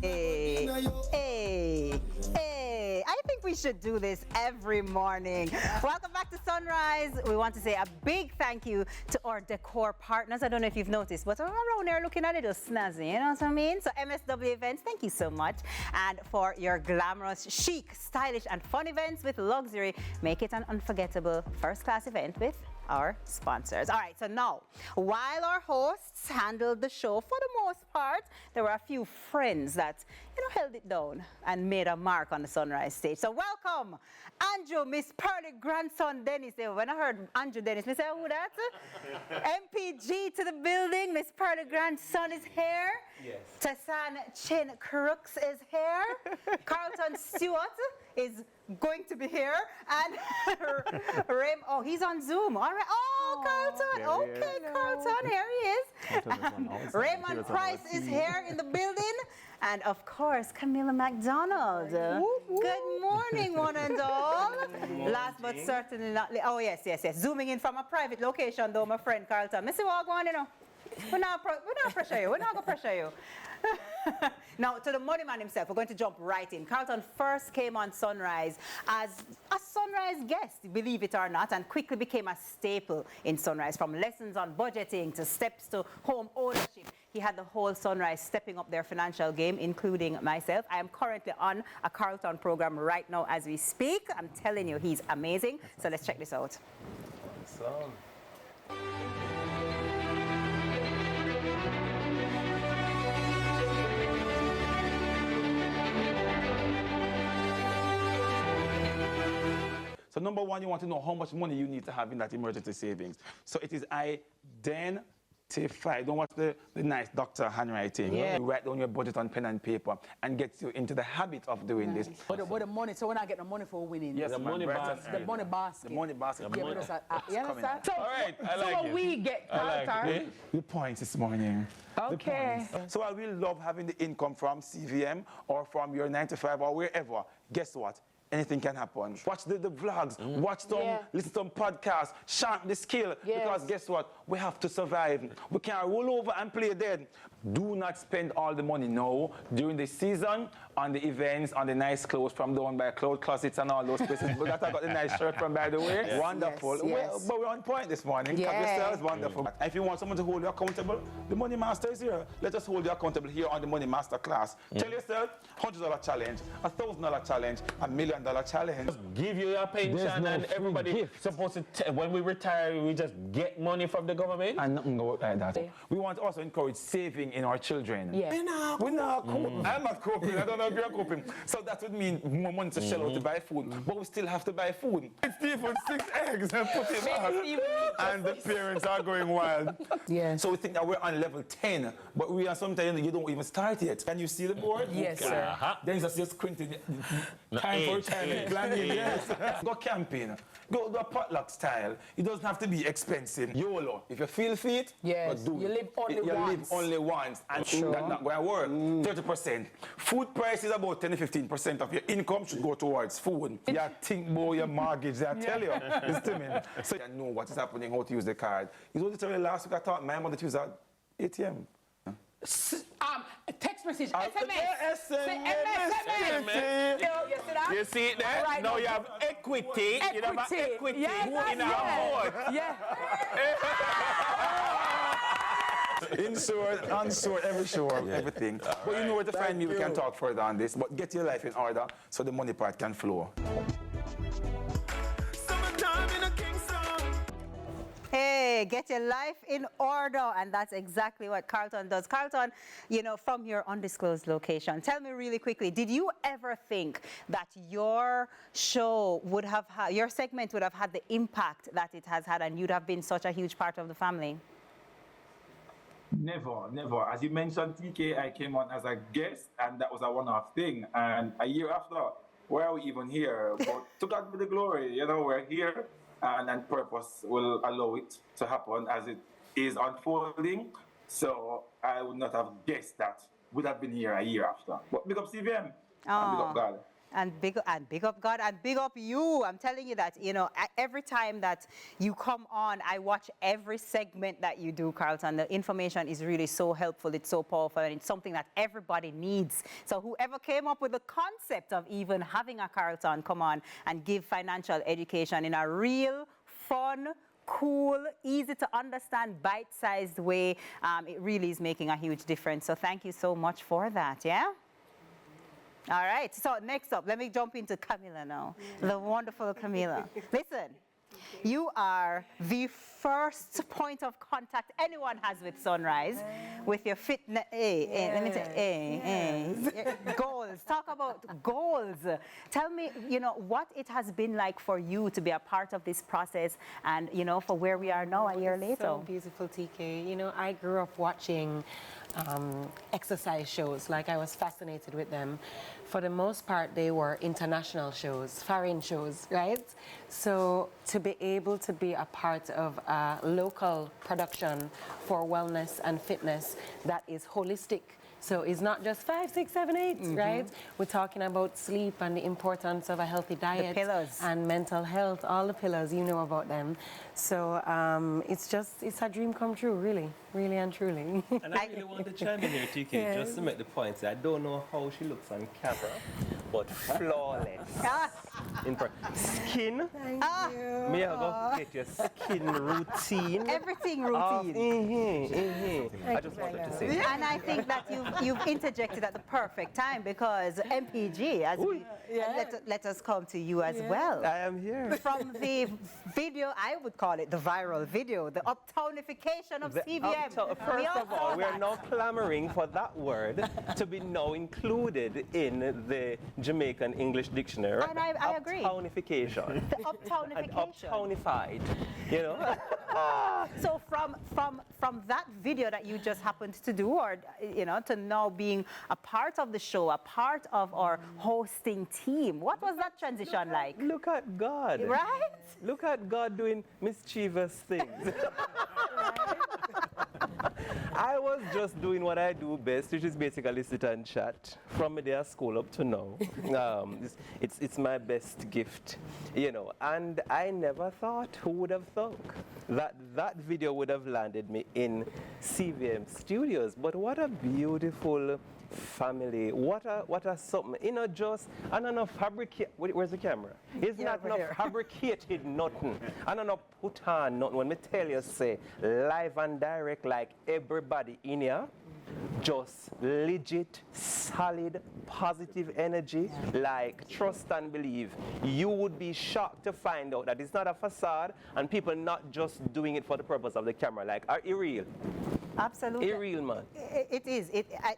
Hey, I think we should do this every morning. Welcome back to Sunrise. We want to say a big thank you to our decor partners. I don't know if you've noticed, but I'm around there looking at it, just snazzy, you know what I mean? So MSW Events, thank you so much. And for your glamorous, chic, stylish, and fun events with luxury, make it an unforgettable first-class event with our sponsors. All right, so now, while our hosts handled the show for the most part, there were a few friends that, held it down and made a mark on the Sunrise stage. So welcome, Andrew, Miss Pearly, grandson Dennis. When I heard Andrew Dennis, I said, who that? MPG to the building. Miss Pearly, grandson is here. Yes. Tassan Chin Crooks is here. Carlton Stewart is going to be here. And he's on Zoom. All right. Oh, Carlton. Okay, Carlton, here he is. Raymond Price is here in the building. And of course, Camilla McDonald. Good morning, one and all. Last but certainly not least. Oh, yes. Zooming in from a private location, though, my friend Carlton. Missy, what going, We're not pressure you. We're not going to pressure you. Now, to the money man himself, we're going to jump right in. Carlton first came on Sunrise as a Sunrise guest, believe it or not, and quickly became a staple in Sunrise. From lessons on budgeting to steps to home ownership, he had the whole Sunrise stepping up their financial game, including myself. I am currently on a Carlton program right now as we speak. I'm telling you, he's amazing. So let's check this out. Awesome. So number one, you want to know how much money you need to have in that emergency savings. So it is identify. Don't watch the nice doctor handwriting. Yeah. You write down your budget on pen and paper and gets you into the habit of doing this. But the money, so we're not getting the money for winning. Yes, the money basket. The money basket. The money basket. You understand? So, all right, I like what it. we get, Carlton. The points this morning. Okay. So while we love having the income from CVM or from your 9 to 5 or wherever, guess what? Anything can happen. Watch the vlogs, watch some, listen to some podcasts, sharpen the skill. Because guess what? We have to survive. We can't roll over and play dead. Do not spend all the money now during the season on the events, on the nice clothes from down by Cloud Closets and all those places. But that I got the nice shirt from, by the way. Yes. Wonderful. Yes. But we're on point this morning. Have yourselves wonderful. If you want someone to hold you accountable, the Money Master is here. Let us hold you accountable here on the Money Master class. Tell yourself, $100 challenge, $1,000 challenge, $1 million challenge. Give you your pension and everybody supposed to, when we retire, we just get money from the government. And nothing go like that. We want to also encourage saving in our children. Yeah. We're not coping. I'm not coping. I don't know if you're coping. So that would mean more money to shell out to buy food. But we still have to buy food. It's Stephen 6 eggs and put it back. And the parents are going wild. Yeah. So we think that we're on level 10, but we are sometimes you don't even start yet. Can you see the board? Yes, sir. Then it's just squinting. Time for time. Planning, yes. Go camping. Go a potluck style. It doesn't have to be expensive. YOLO. If you feel fit, yes. do it. You live only you once. live only once. And that's not going to work. 30%. Food price is about 10 to 15% of your income should go towards food. You think about your mortgage, I tell you. It's to me. So you know what is happening, how to use the card. It was literally last week I taught my mother to use an ATM. Text message, SMS. You see it there? Right, now you have equity. You have equity in our board. Insured, unsured, everything. But you know where to find me, we can talk further on this. But get your life in order so the money part can flow. Hey, get your life in order, and that's exactly what Carlton does. Carlton, from your undisclosed location, tell me really quickly, did you ever think that your show would have had, your segment would have had the impact that it has had, and you'd have been such a huge part of the family? Never. As you mentioned, TK, I came on as a guest, and that was a one-off thing. And a year after, why are we even here? But to God be the glory, we're here. And purpose will allow it to happen as it is unfolding. So I would not have guessed that would have been here a year after. But big up CVM and big up God. And big up God and big up you. I'm telling you that, every time that you come on, I watch every segment that you do, Carlton. The information is really so helpful. It's so powerful, and it's something that everybody needs. So whoever came up with the concept of even having a Carlton come on and give financial education in a real, fun, cool, easy to understand, bite-sized way, it really is making a huge difference. So thank you so much for that, yeah? All right, so next up, let me jump into Camilla now, the wonderful Camilla. Listen, you are the first point of contact anyone has with Sunrise, with your fitness, goals. Talk about goals. Tell me, what it has been like for you to be a part of this process and, for where we are now a year later. So beautiful, TK. I grew up watching exercise shows. Like, I was fascinated with them. For the most part, they were international shows, foreign shows, right? So to be able to be a part of a local production for wellness and fitness that is holistic. So it's not just 5, 6, 7, 8, right? We're talking about sleep and the importance of a healthy diet. The pillars. And mental health, all the pillars, you know about them. So it's a dream come true, really and truly. And I really want to chime in here, TK, just to make the point. I don't know how she looks on camera, but flawless. Skin. Thank you. May I go get your skin routine? Everything routine. I just wanted to say that. And I think that you've interjected at the perfect time, because MPG, let us come to you as well. I am here. From the video, I would call it the viral video, the uptownification of CVM. First of all, we are now clamoring for that word to be now included in the Jamaican English dictionary. And I agree. Uptownification. The uptownification. And uptownified, So from that video that you just happened to do, or to now being a part of the show, a part of our hosting team, what was that transition like? Look at God. Right? Look at God doing mischievous things. I was just doing what I do best, which is basically sit and chat from my day of school up to now. It's my best gift, and I never thought, who would have thought, that video would have landed me in CVM Studios. But what a beautiful family. What a something. I don't know, fabricate. Where's the camera? It's not enough fabricated nothing. I don't know, put on nothing. When me tell you, say, live and direct, like everybody in here, just legit, solid, positive energy, like trust and believe. You would be shocked to find out that it's not a facade and people not just doing it for the purpose of the camera. Like, are you real? Absolutely. Real, man. It is.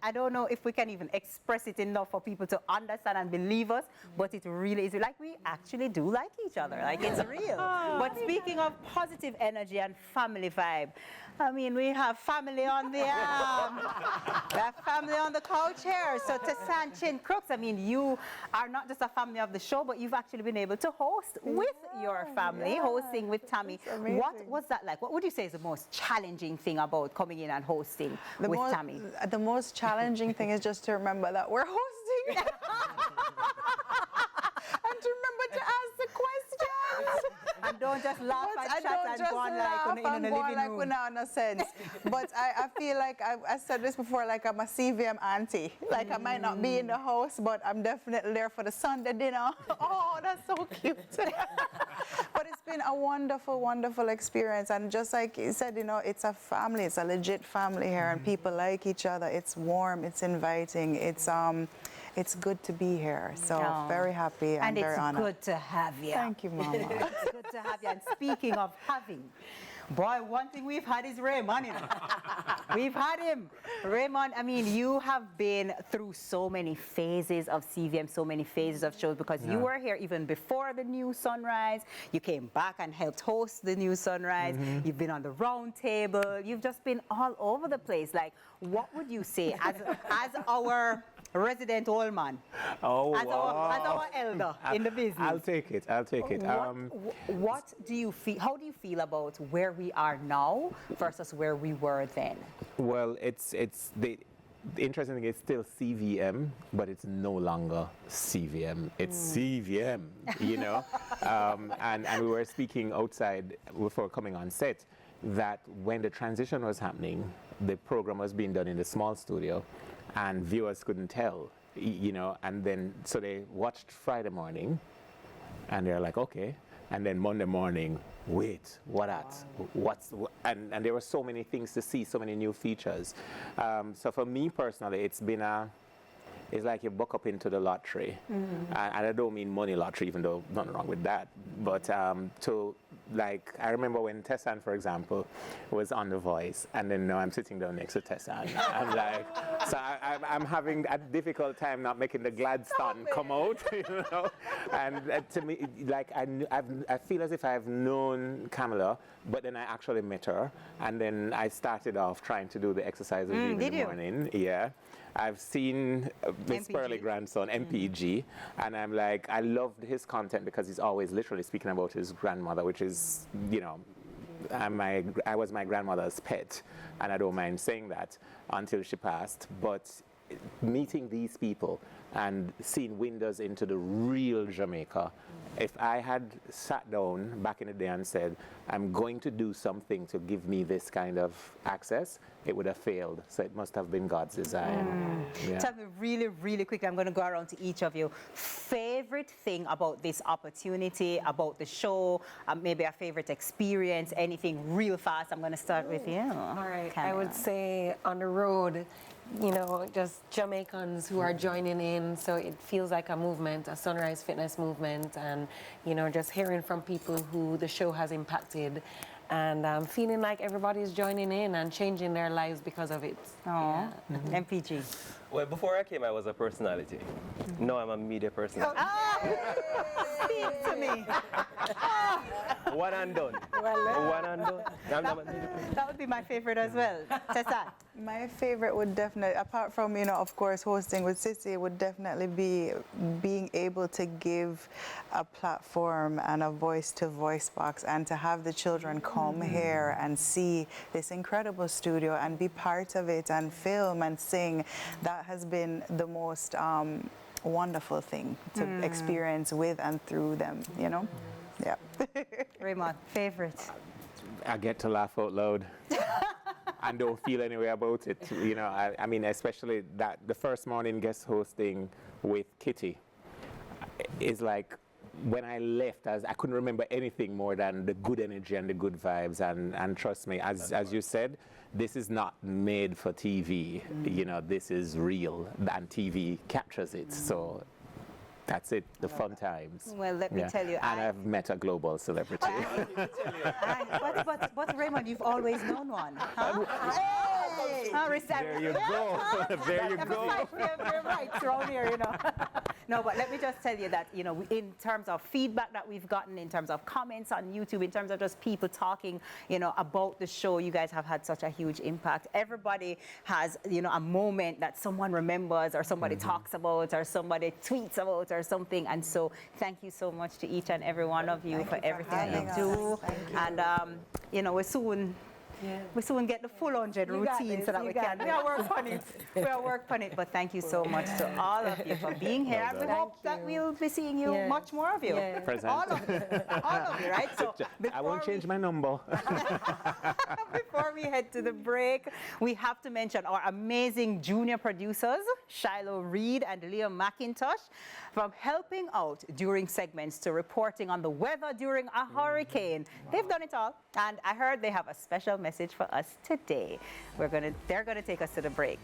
I don't know if we can even express it enough for people to understand and believe us, but it really is. Like, we actually do like each other. Like, it's real. But speaking of positive energy and family vibe, I mean, we have family on the we have family on the couch here. So to Sanchin Crooks, I mean, you are not just a family of the show, but you've actually been able to host with your family, hosting with Tami. What was that like? What would you say is the most challenging thing about coming in and hosting with Tami? The most challenging thing is just to remember that we're hosting. And to remember to ask the questions. And don't just laugh and chat and go on in the living room. Like no sense. But I feel like I said this before, like I'm a CVM auntie. Like I might not be in the house, but I'm definitely there for the Sunday dinner. Oh, that's so cute. But it's been a wonderful, wonderful experience. And just like you said, it's a family. It's a legit family here, and people like each other. It's warm. It's inviting. It's good to be here. So very happy and very honored. And it's good to have you. Thank you, Mama. It's good to have you. And speaking of having, boy, one thing we've had is Raymond. We've had him. Raymond, I mean, you have been through so many phases of CVM, so many phases of shows, because you were here even before the new Sunrise. You came back and helped host the new Sunrise. You've been on the round table. You've just been all over the place. Like, what would you say as our resident old man, as our elder in the business? I'll take it. What do you feel? How do you feel about where we are now versus where we were then? Well, the interesting thing is still CVM, but it's no longer CVM. It's CVM, you know. And we were speaking outside before coming on set that when the transition was happening, the program was being done in the small studio, and viewers couldn't tell, you know. And then so they watched Friday morning, and they're like, okay. And then Monday morning, wait, what at? And there were so many things to see, so many new features. So for me personally, it's like you buck up into the lottery. And I don't mean money lottery, even though nothing wrong with that. But like, I remember when Tessan, for example, was on The Voice, and then now I'm sitting down next to Tessan. I'm like, so I'm having a difficult time not making the Gladstone come out, you know? And to me, like, I feel as if I've known Kamala, but then I actually met her, and then I started off trying to do the exercises in the morning. Yeah. I've seen Miss Pearly grandson, MPG, and I'm like, I loved his content because he's always literally speaking about his grandmother, which is, you know, I was my grandmother's pet, and I don't mind saying that until she passed. But meeting these people and seeing windows into the real Jamaica, if I had sat down back in the day and said, I'm going to do something to give me this kind of access, it would have failed. So it must have been God's design. Yeah. Tell me really, really quickly, I'm going to go around to each of you. Favorite thing about this opportunity, about the show, maybe a favorite experience, anything real fast. I'm going to start with you. All right, Kamala. I would say on the road, you know, just Jamaicans who are joining in, so it feels like a movement, a Sunrise Fitness movement, and, you know, just hearing from people who the show has impacted, and feeling like everybody's joining in and changing their lives because of it. Yeah. MPG. Well, before I came, I was a personality. Now I'm a media personality. Speak to me. One and done. One and done. I'm a media person. That would be my favorite as well. Tessan. My favorite would definitely, apart from, you know, of course, hosting with Sissy, would definitely be being able to give a platform and a voice-to-voice box, and to have the children come here and see this incredible studio and be part of it and film and sing. That has been the most wonderful thing to experience with and through them, you know? Yeah. Raymond, favorite. I get to laugh out loud and don't feel any way about it. You know, I mean, especially that the first morning guest hosting with Kitty is like, when I left, I couldn't remember anything more than the good energy and the good vibes. And trust me, as you said, this is not made for TV. You know, this is real, and TV captures it. So that's it, the fun times. Well, let me tell you. And I've met a global celebrity. But Raymond, you've always known one. Huh? There you go. There you go. We're right around here, you know. No, but let me just tell you that, you know, in terms of feedback that we've gotten, in terms of comments on YouTube, in terms of just people talking, you know, about the show, you guys have had such a huge impact. Everybody has, you know, a moment that someone remembers, or somebody talks about, or somebody tweets about, or something. And so thank you so much to each and every one of you for everything you do. And, you know, we soon get the full 100 routine so that we can. We are working on it. We are working on it. But thank you so much to all of you for being here. And we hope that we'll be seeing you, much more of you. Present. All of you, right? So I won't change my number. before we head to the break, we have to mention our amazing junior producers, Shiloh Reed and Liam McIntosh, from helping out during segments to reporting on the weather during a hurricane. They've done it all, and I heard they have a special message for us today. They're gonna take us to the break.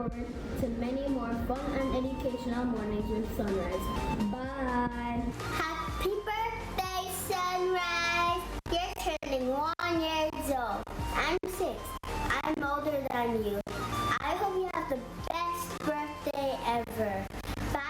forward to many more fun and educational mornings with Sunrise. Bye. Happy birthday, Sunrise. You're turning 1 year old. I'm 6. I'm older than you.